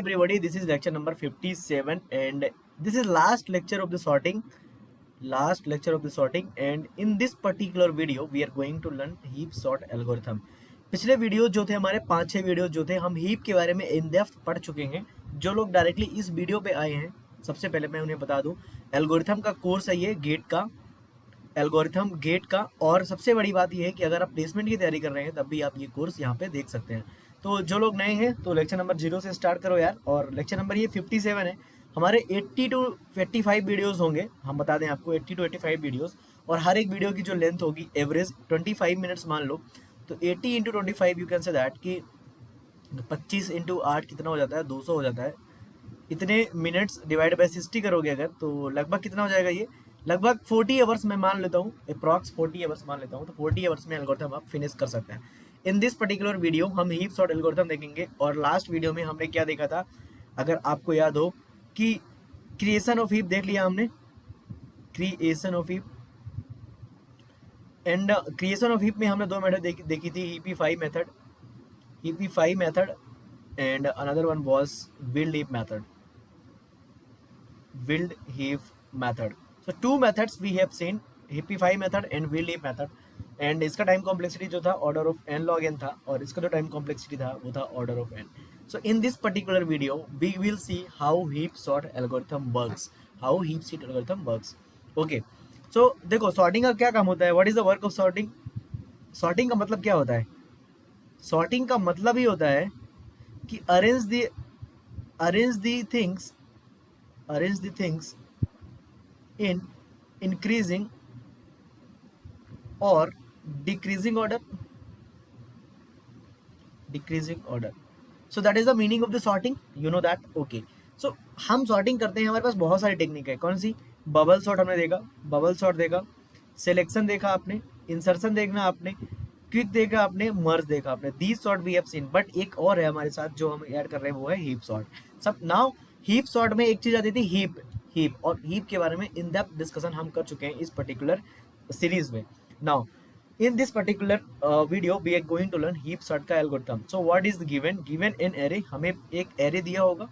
Everybody, this is lecture number 57 and this is last lecture of the sorting, and in this particular video we are going to learn heap sort algorithm. पिछले video जो थे हमारे 5-6 video जो थे हम heap के बारे में इन डेप्थ पढ़ चुके हैं। जो लोग डायरेक्टली इस वीडियो पे आए हैं, सबसे पहले मैं उन्हें बता दूं, एल्गोरिथम का कोर्स है ये, गेट का एल्गोरिथम गेट का। और सबसे बड़ी बात यह है कि अगर आप प्लेसमेंट की तैयारी कर रहे हैं तब भी आप ये कोर्स यहाँ पे देख सकते हैं। तो जो लोग नए हैं तो लेक्चर नंबर 0 से स्टार्ट करो यार। और लेक्चर नंबर ये 57 है। हमारे 80 to 85 वीडियोस होंगे, हम बता दें आपको 80 to 85 वीडियोस। और हर एक वीडियो की जो लेंथ होगी एवरेज 25 मिनट्स मान लो, तो 80 into 25 you can say that कि 25 into 8 कितना हो जाता है, 200 हो जाता है। इतने मिनट्स डिवाइड बाय 60 करोगे अगर, तो लगभग कितना हो जाएगा ये, लगभग 40 आवर्स में मान लेता हूँ, अप्रॉक्स 40 आवर्स मान लेता हूँ। तो 40 आवर्स में एल्गोरिथम आप फिनिश कर सकते हैं। इन दिस पर्टिकुलर वीडियो हम हीप सॉर्ट एल्गोरिथम देखेंगे। और लास्ट वीडियो में हमने क्या देखा था, अगर आपको याद हो कि क्रिएशन ऑफ हीप देख लिया हमने, creation of heap. And creation of heap में हमने 2 मेथड देखी थी, heapify method and another one was build heap method. So 2 methods we have seen, Hippify method and build heap method। and इसका time complexity जो था order of n log n था, और इसका जो टाइम कॉम्प्लेक्सिटी था वो था order of n। So in this particular video we will see how heap sort algorithm works, okay। so देखो सॉर्टिंग का क्या काम होता है, what is the work of sorting. Sorting का मतलब क्या होता है, सॉर्टिंग का मतलब ही होता है कि arrange the things in increasing or decreasing order, so that is the meaning of the sorting, you know that, okay। so हम sorting करते हैं, हमारे पास बहुत सारी टेक्निक है। कौन सी, बबल सॉर्ट हमने देखा, बबल सॉर्ट देखा, सिलेक्शन देखा आपने, इंसर्शन देखना आपने, क्विक देखा आपने, मर्ज देखा आपने, these sort we have seen. But एक और है हमारे साथ जो हम ऐड कर रहे हैं, वो है हीप सॉर्ट। सब नाउ हीप सॉर्ट में एक चीज आती थी हीप, और हीप के बारे में इन डेप्थ डिस्कशन हम कर चुके हैं इस पर्टिकुलर सीरीज में। Now in this particular video we are going to learn heap sort का algorithm. So what is given in array, हमें एक एरे दिया होगा।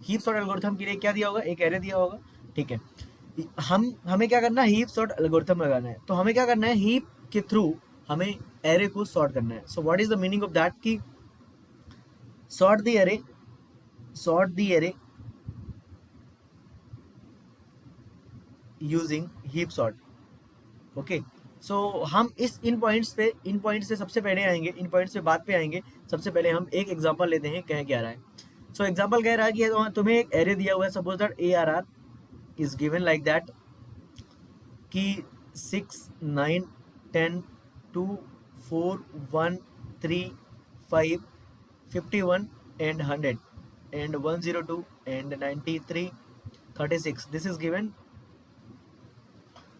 हीप सॉर्ट एल्गोरिथम के लिए क्या दिया होगा, एक एरे दिया होगा, ठीक है। हमें क्या करना है, हीप सॉर्ट एल्गोरिथम लगाना है। तो हमें क्या करना है, हीप के थ्रू हमें एरे को सॉर्ट करना है। So what is the meaning of that कि sort the array using heap sort, okay. So हम इन पॉइंट्स पे सबसे पहले आएंगे, इन पॉइंट्स पे बात पे आएंगे। सबसे पहले हम एक एग्जांपल लेते हैं, कह क्या रहा है। सो एग्जांपल कह रहा है कि तुम्हें एक एरे दिया हुआ है, suppose that ARR is given like that कि 6 9 10 2 4 1 3 5 51 and 100 and 102 and 93 36, this is given,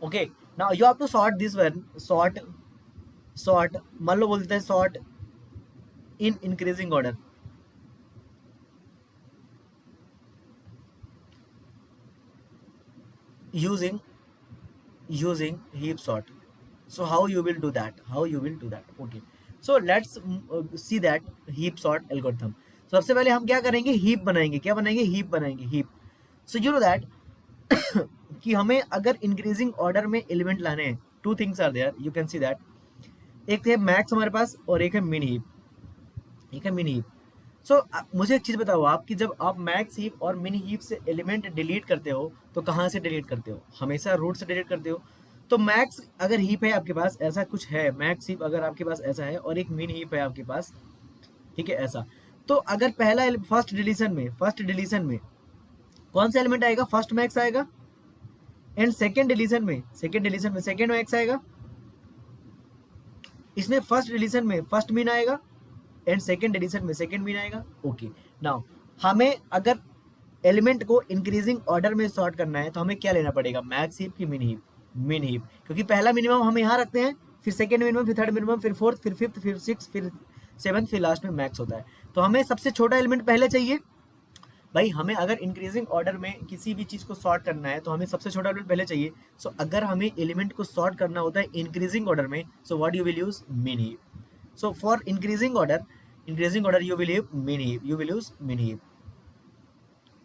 okay। now you have to sort this one, sort मान लो बोलते हैं sort in increasing order, using heap sort। so how you will do that, okay। so let's see that heap sort algorithm। so सबसे पहले हम क्या करेंगे, heap बनाएंगे, heap बनाएंगे। so you know that कि हमें अगर इंक्रीजिंग ऑर्डर में एलिमेंट लाने हैं, 2 things are there, you can see that. एक है मैक्स हमारे पास और एक है मिनी हीप, सो मुझे एक चीज बताओ आप कि जब आप मैक्स हीप और मिनी हीप से एलिमेंट डिलीट करते हो तो कहाँ से डिलीट करते हो, हमेशा रूट से डिलीट करते हो। तो मैक्स अगर हीप है आपके पास, ऐसा कुछ है, मैक्स हीप अगर आपके पास ऐसा है और एक मिनी हीप है आपके पास, ठीक है, ऐसा। तो अगर पहला फर्स्ट डिलीशन में कौन सा एलिमेंट आएगा, फर्स्ट मैक्स आएगा, एंड सेकेंड डिलीशन में सेकेंड मैक्स आएगा। इसमें फर्स्ट डिलीशन में फर्स्ट मीन आएगा एंड सेकेंड डिलीशन में सेकेंड मीन आएगा, ओके। नाउ हमें अगर एलिमेंट को इंक्रीजिंग ऑर्डर में सॉर्ट करना है तो हमें क्या लेना पड़ेगा, मैक्स हीप की मिनी हीप, क्योंकि पहला मिनिमम हम यहाँ रखते हैं, फिर सेकेंड मिनिमम, फिर थर्ड मिनिमम, फिर फोर्थ, फिर फिफ्थ, फिर सिक्स, फिर सेवंथ, फिर लास्ट में मैक्स होता है। तो हमें सबसे छोटा एलिमेंट पहले चाहिए भाई। हमें अगर इंक्रीजिंग ऑर्डर में किसी भी चीज को सॉर्ट करना है तो हमें सबसे छोटा एलिमेंट पहले चाहिए। सो अगर हमें एलिमेंट को सॉर्ट करना होता है इंक्रीजिंग ऑर्डर में, so what you will use, mini heap. So for increasing order you will use min heap,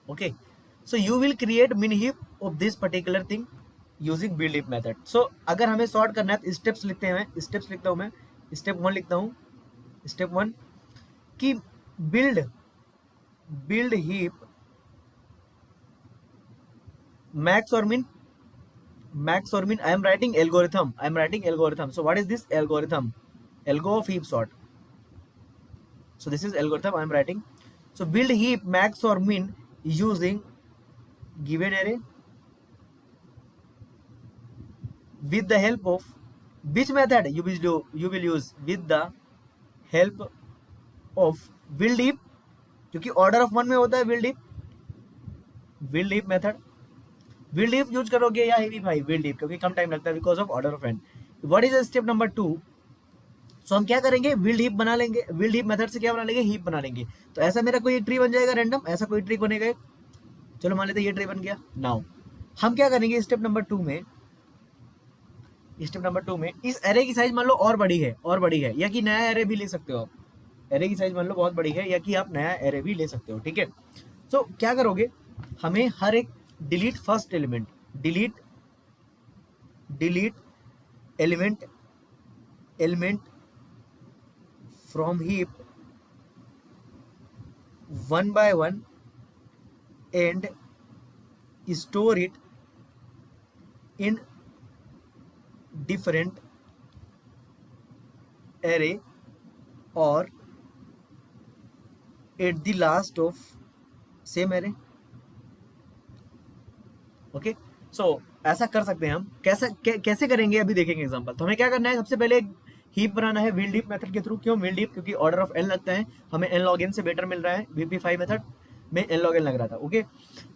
Okay, so you will create min heap of this particular thing using build heap method. So अगर हमें sort करना है तो steps लिखते हैं, steps लिखता हूँ मैं, स्टेप 1 लिखता हूँ, स्टेप 1 कि बिल्ड हीप मैक्स और मिन, max or min. I am writing algorithm, so what is this algorithm? Algo of heap sort. So this is algorithm I am writing. So build heap max or min using given array with the help of which method you will use with the help of build heap, क्योंकि order of 1 में होता है build heap method. Will heap use करोगे या heavy भाई will heap, क्योंकि कम time लगता है because of order of n. What is step number 2? So हम क्या करेंगे, विल हीप बना लेंगे. विल हीप मेथड से क्या बना लेंगे, हीप बना लेंगे. तो ऐसा मेरा कोई ट्री बन जाएगा रैंडम, ऐसा कोई ट्री बनेगा. चलो मान लेते ये ट्री बन गया. नाउ हम क्या करेंगे स्टेप नंबर 2 में, इस एरे की साइज मान लो और बड़ी है, या कि नया एरे भी ले सकते हो आप. एरे की साइज मान लो बहुत बड़ी है, या कि आप नया एरे भी ले सकते हो. ठीक है, तो क्या करोगे, हमें हर एक delete first element, delete element from heap 1 by 1 and store it in different array और at the last of same array. Okay, so ऐसा कर सकते हैं हम. कैसे करेंगे अभी देखेंगे एग्जांपल. तो हमें क्या करना है, सबसे पहले हीप बनाना है विल्ड हीप मेथड के थ्रू. क्यों विल्ड हीप, क्योंकि ऑर्डर ऑफ एन लगता है, हमें एन लॉग एन से बेटर मिल रहा है. VP5 मेथड में एन लॉग एन लग रहा था. Okay,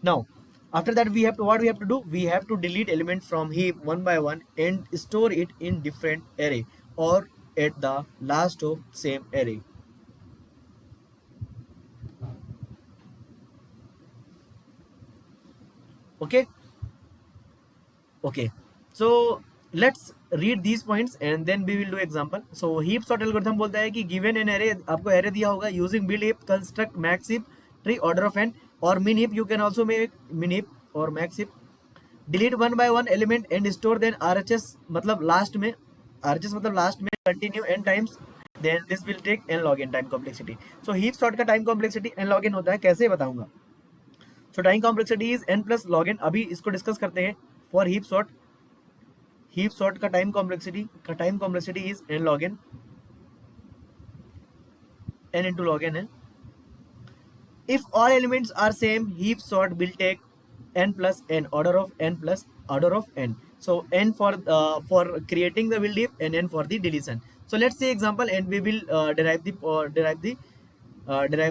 now after that we have to do, we have to delete element from heap 1 by 1 and store it in different array और at the last of same array. Okay, so let's read these points and then we will do example. So heap sort algorithm बोलता है कि given an array, आपको array दिया होगा, using build heap construct max heap tree order of n or min heap, you can also make min heap or max heap. delete 1 by 1 element and store then RHS मतलब last में, RHS मतलब last में continue n times, then this will take n log n time complexity. So heap sort का time complexity n log n होता है, कैसे बताऊंगा. So time complexity is n plus log n. अभी इसको डिस्कस करते हैं. फॉर हीप सॉर्ट का time complexity is n log n, n into log n है. If all elements are same, heap sort will take n plus n, order of n. So n for creating the build heap and n for the deletion. So let's say example and we will derive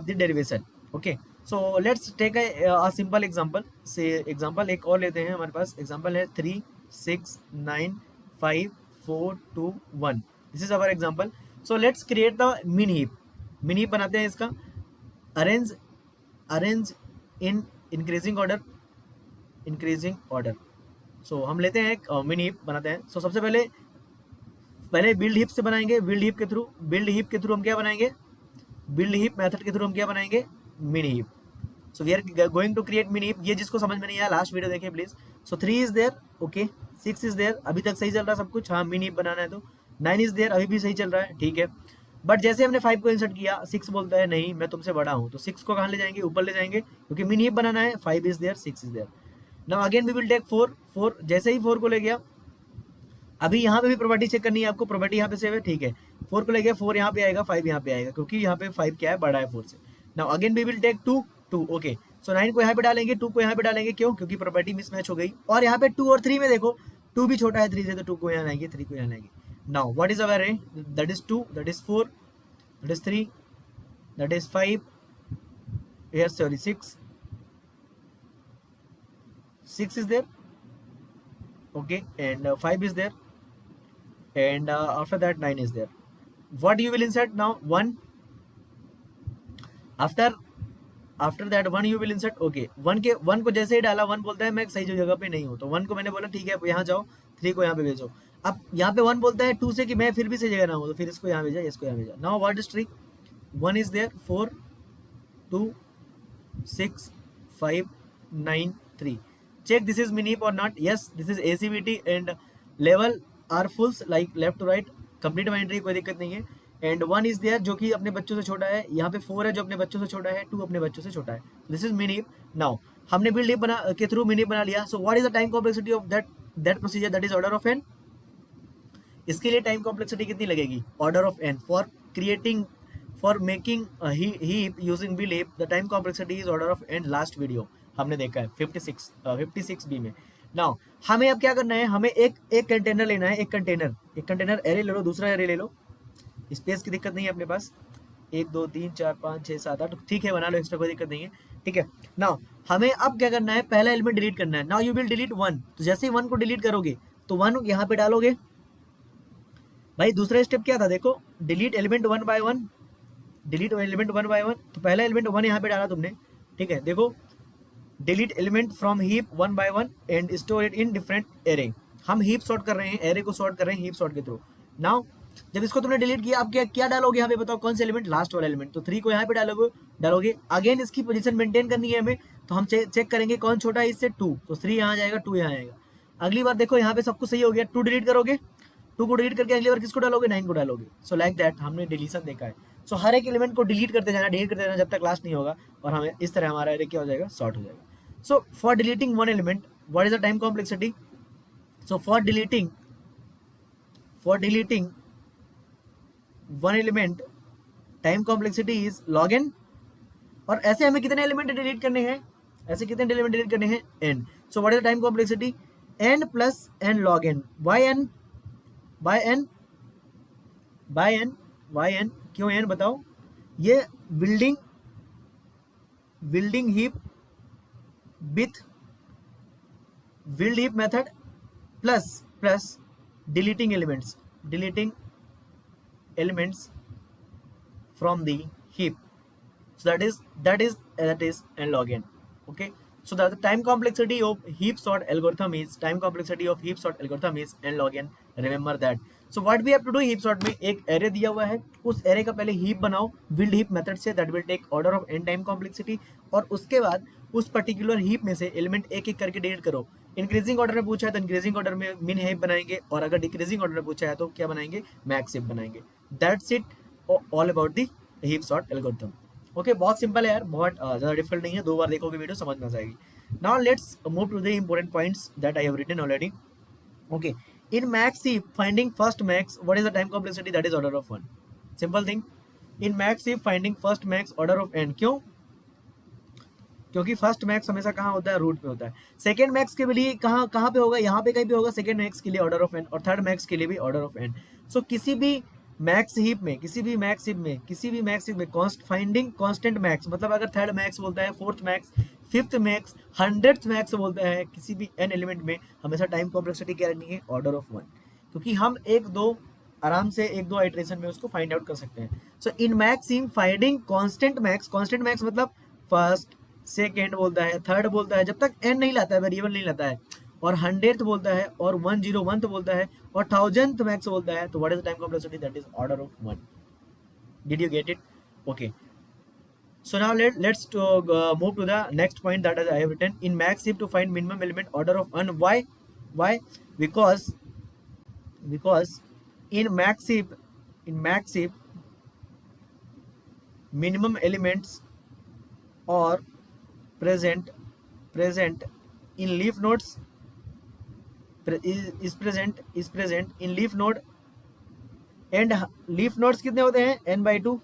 the derivation. Okay, so let's take a simple example. Say example एक और लेते हैं. हमारे पास example है 3 6 9 5 4 2 1. This is our example. So let's create the min heap बनाते हैं. इसका arrange in increasing order. So हम लेते हैं एक min heap बनाते हैं. So सबसे पहले build heap से बनाएंगे. build heap के थ्रू हम क्या बनाएंगे, build heap मेथड के थ्रू हम क्या बनाएंगे, min heap. So we are going to create min heap. ये जिसको समझ में नहीं आया लास्ट वीडियो देखें please. So 3 is there, okay, 6 is there, अभी तक सही चल रहा है सब कुछ. हाँ min heap बनाना है तो 9 is there, अभी भी सही चल रहा है. ठीक है, बट जैसे हमने 5 को इंसर्ट किया 6 बोलता है नहीं मैं तुमसे बड़ा हूँ. तो 6 को कहाँ ले जाएंगे, ऊपर ले जाएंगे, क्योंकि min heap बनाना है. 5 is there, 6 is there. Now again we will take 4. जैसे ही 4 को ले गया, अभी यहाँ पे भी प्रॉपर्टी चेक करनी है आपको. प्रॉपर्टी यहाँ पे सेव है, ठीक है. 4 को ले गया, 4 यहाँ पे आएगा, 5 यहाँ पे आएगा, क्योंकि यहाँ पे 5 क्या है, बड़ा है 4 से. Now again we will take 2. Okay, so 9 को यहाँ पे डालेंगे, 2 को यहाँ पे डालेंगे. क्यों, क्योंकि प्रॉपर्टी मिसमैच हो गई. और यहाँ पे 2 और 3 में देखो 2 भी छोटा है 3 से, तो 2 को यहाँ लाएंगे, 3 को यहाँ लाएंगे. Now what is our array, that is 2, that is 4, that is 3, that is 5, yes sorry 6 is there, okay, and 5 is there, and after that 9 is there. What you will insert now, 1. after that 1 you will insert. okay, 1 को जैसे ही डाला 1 बोलता है मैं सही जगह पे नहीं हूँ, तो 1 को मैंने बोला ठीक है यहाँ जाओ, 3 को यहाँ पे भेजो. अब यहाँ पे 1 बोलता है 2 से कि मैं फिर भी सही जगह ना हूँ, तो फिर इसको यहाँ भेजा, इसको यहाँ भेजा. Now what is trick, 1 is there, 4 2 6 5 93. Check this is min heap or not. Yes, this is ACVT and level are fulls like left to right. Complete binary, कोई दिक्कत नहीं है. एंड 1 इज देयर जो कि अपने बच्चों से छोटा है. यहाँ पे 4 है जो अपने बच्चों से छोटा है. 2 अपने बच्चों से छोटा है. This is min heap. Now हमने बिल्ड हीप बना के थ्रू मिन हीप बना लिया. So what is the time complexity of that procedure, that is order of n. इसके लिए टाइम कॉम्प्लेक्सिटी कितनी लगेगी? Order of n. For making heap using build heap the time complexity is order of n. Last video हमने देखा है 56 B में. Now हमें अब क्या करना है, हमें एक कंटेनर लेना है. एक कंटेनर एरे ले लो, दूसरा एरे ले लो. स्पेस की दिक्कत नहीं है अपने पास. 1 2 3 4 5 6 7 8 ठीक है, बना लो, एक्स्ट्रा कोई दिक्कत नहीं है. ठीक है. नाउ हमें अब क्या करना है, पहला एलिमेंट डिलीट करना है. Now you will delete 1. तो जैसे ही 1 को डिलीट करोगे तो 1 यहाँ पे डालोगे. भाई दूसरा स्टेप क्या था, देखो, delete element 1 by 1. Delete element 1 by 1. तो पहला एलिमेंट 1 यहाँ पे डाला तुमने. ठीक है, देखो, delete element from heap 1 by 1 and store it in different array. हम हीप सॉर्ट कर रहे हैं, एरे को सॉर्ट कर रहे हैं हीप सॉर्ट के थ्रू. नाउ जब इसको तुमने डिलीट किया, अब क्या डालोगे यहाँ पे, बताओ कौन से एलिमेंट? लास्ट वाला एलिमेंट. तो 3 को यहाँ पे डालोगे. अगेन इसकी पोजीशन मेंटेन करनी है हमें, तो हम चेक करेंगे कौन छोटा है इससे. 2. तो 3 यहाँ जाएगा, 2 यहाँ आएगा. अगली बार देखो यहाँ पे सब कुछ सही हो गया. 2 डिलीट करोगे, 2 को डिलीट करके अगली बार किसको डालोगे? 9 को डालोगे. सो लाइक दैट हमने डिलीशन देखा है. सो हर एक एलिमेंट को डिलीट करते जाना जब तक लास्ट नहीं होगा, और हमें इस तरह हमारा एरे क्या हो जाएगा? सॉर्ट हो जाएगा. So for deleting one element, what is the time complexity? So for deleting one element, time complexity is log n. और ऐसे हमें कितने एलिमेंट डिलीट करने हैं? ऐसे कितने एलिमेंट डिलीट करने हैं? n. So what is the time complexity? n plus n log n. Why n? क्यों n बताओ? ये building heap with build heap method plus deleting elements from the heap. So that is n log n. Okay, so the time complexity of heap sort algorithm is n log n. Remember that. So what we have to do, heap sort में एक array दिया हुआ है, उस array का पहले heap बनाओ build heap method से. That will take order of n time complexity. और उसके बाद उस पर्टिकुलर हीप में से एलिमेंट एक करके डिलीट करो. इंक्रीजिंग ऑर्डर में पूछा है तो इंक्रीजिंग ऑर्डर में मिन हीप बनाएंगे, और अगर डिक्रीजिंग ऑर्डर में पूछा है तो क्या बनाएंगे? मैक्स हीप बनाएंगे. That's it all about the heap sort algorithm. Okay, बहुत सिंपल है यार, बहुत ज़्यादा डिफिकल्ट नहीं है. 2 बार देखोगे वीडियो समझ में आ जाएगी. Now let's move to the important points that I have written already. Okay, in max heap finding first max, what is the time complexity? That is order of 1. Simple thing. In max heap finding first max, order of n. क्यों? क्योंकि first max हमेशा कहाँ होता है? Root पे होता है. Second max के लिए कहाँ पे होगा? यहाँ पे कहीं पे होगा. सेकेंड मैक्स के लिए ऑर्डर ऑफ एन, और थर्ड मैक्स के लिए भी ऑर्डर ऑफ एन. सो किसी भी मैक्स हीप में फाइंडिंग कांस्टेंट मैक्स, मतलब अगर थर्ड मैक्स बोलता है, fourth max, fifth max, 100th max बोलता है, किसी भी एन एलिमेंट में हमेशा टाइम कॉम्प्लेक्सिटी क्या रहनी है? Order of 1. क्योंकि हम आराम से 1-2 आइटरेशन में उसको फाइंड आउट कर सकते हैं. सो इन मैक्स फाइंडिंग कांस्टेंट मैक्स मतलब फर्स्ट, सेकेंड बोलता है, थर्ड बोलता है, जब तक n नहीं लाता है, वेरिएबल नहीं लाता है, और 100th बोलता है, और 101th बोलता है, और 1000th मैक्स बोलता है. तो what is the time complexity? That is order of 1. Did you get it? Okay, so now let's move to the next point that I have written. In max heap to find minimum element, order of 1. Why? Because in max heap minimum elements are present in leaf nodes, is present in leaf node, and leaf nodes कितने होते हैं? n/2.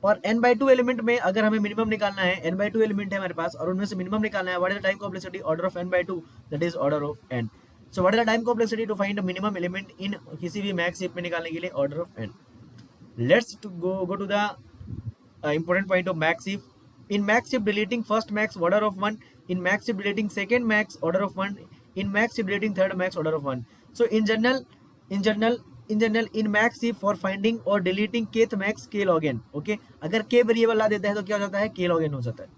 और n/2 element में अगर हमें minimum निकालना है, n/2 element है हमारे पास, और उनमें से मिनिमम निकालना है, what is the time complexity? Order of n/2. That is order of n. So what is the time complexity to find minimum element in किसी भी मैक्स हीप में निकालने के लिए? Order of n. Let's go to the important point of max heap. In max heap deleting first max, order of 1. In max heap deleting second max, order of 1. In max heap deleting third max, order of 1. So in general in max heap for finding और deleting kth max के log N. Okay, अगर के variable ला देता है तो क्या हो जाता है? के लॉग एन हो जाता है.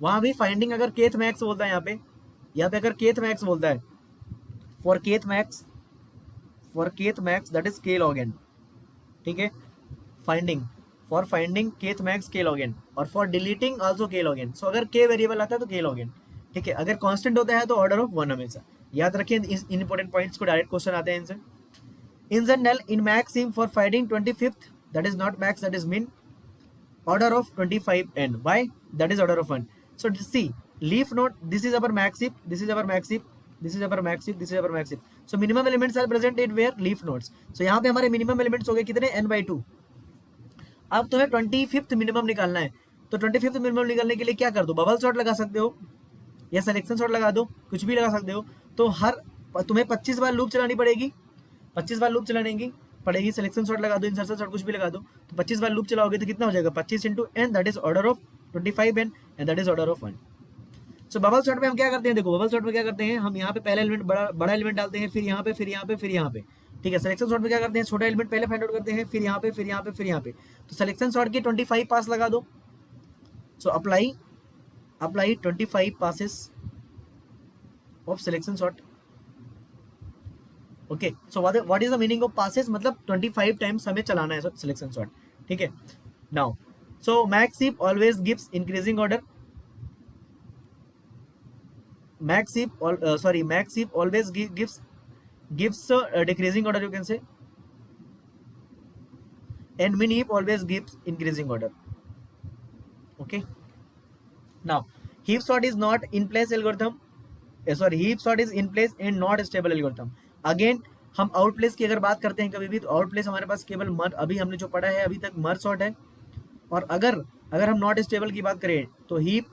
वहां भी फाइंडिंग अगर केथ मैक्स बोलता है, यहाँ पे अगर केथ मैक्स बोलता है, for kth max that is के लॉग एन. ठीक है, फॉर फाइंडिंग केथ मैक्स के लॉग एन, और फॉर डिलीटिंग आल्सो के लॉग एन. सो अगर के वेरिएबल आता है तो के लॉग एन. ठीक है, अगर कांस्टेंट होता है तो ऑर्डर ऑफ 1 हमेशा। याद रखिए इस इंपॉर्टेंट पॉइंट्स को, डायरेक्ट क्वेश्चन आते हैं इनसे। In general in max seem for finding 25th, that is not max, that is mean order of 25n. Why? That is order of 1. So see, leaf node, this is our max heap, this is our max heap, this is our max heap, this is our max heap. So minimum elements are present in where leaf nodes. So यहाँ पे हमारे minimum elements हो गए कितने, n/2। अब तुम्हें 25th minimum निकालना है, तो 25th मिनिमम निकालने के लिए क्या कर दो, बबल शॉट लगा सकते हो या सिलेक्शन शॉट लगा दो, कुछ भी लगा सकते हो। तो हर तुम्हें 25 बार लूप चलानी पड़ेगी, 25 बार लूप चलाने पड़ेगी, सिलेक्शन शॉट लगा दो, इंसर्शन शॉट कुछ भी लगा दो, तो 25 बार लूप चलाओगे तो कितना हो जाएगा, 25 into n, that is order of 25n and that is order of 1। So bubble shot में हम क्या करते हैं, देखो बबल शॉट में क्या करते हैं, हम यहाँ पे पहला एलिमेंट बड़ा एलिमेंट डालते हैं, फिर यहाँ पे, फिर यहाँ पे, फिर यहाँ पे, ठीक है। सिलेक्शन शॉट में क्या करते हैं, छोटा एलिमेंट पहले फाइंड आउट करते हैं, फिर यहाँ पे, फिर यहाँ पे, फिर यहाँ पे। तो सिलेक्शन शॉट के 25 पास लगा दो। So apply 25 passes of selection shot. Okay, so what is the meaning of passes, मतलब 25 टाइम्स हमें चलाना है सिलेक्शन शॉट, ठीक है। Now so max heap always gives increasing order, max heap always gives decreasing order, you can say, and min heap always gives increasing order. Okay, now heap sort is not in place algorithm, heap sort is in place and not stable algorithm. Again हम out place की अगर बात करते हैं कभी भी, तो out place हमारे पास केवल मर, अभी हमने जो पढ़ा है अभी तक मर सॉर्ट है। और अगर हम नॉट स्टेबल की बात करें तो heap,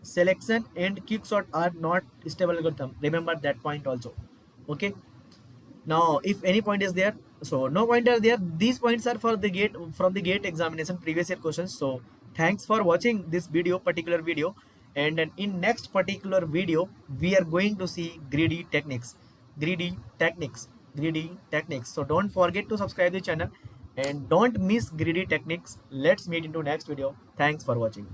selection and quick sort are not stable algorithm, remember that point also. Okay, now if any point is there, so no point are there, these points are for the gate, from the gate examination previous year questions. So thanks for watching this particular video, and in next particular video we are going to see greedy techniques. So don't forget to subscribe the channel and don't miss greedy techniques. Let's meet into next video. Thanks for watching.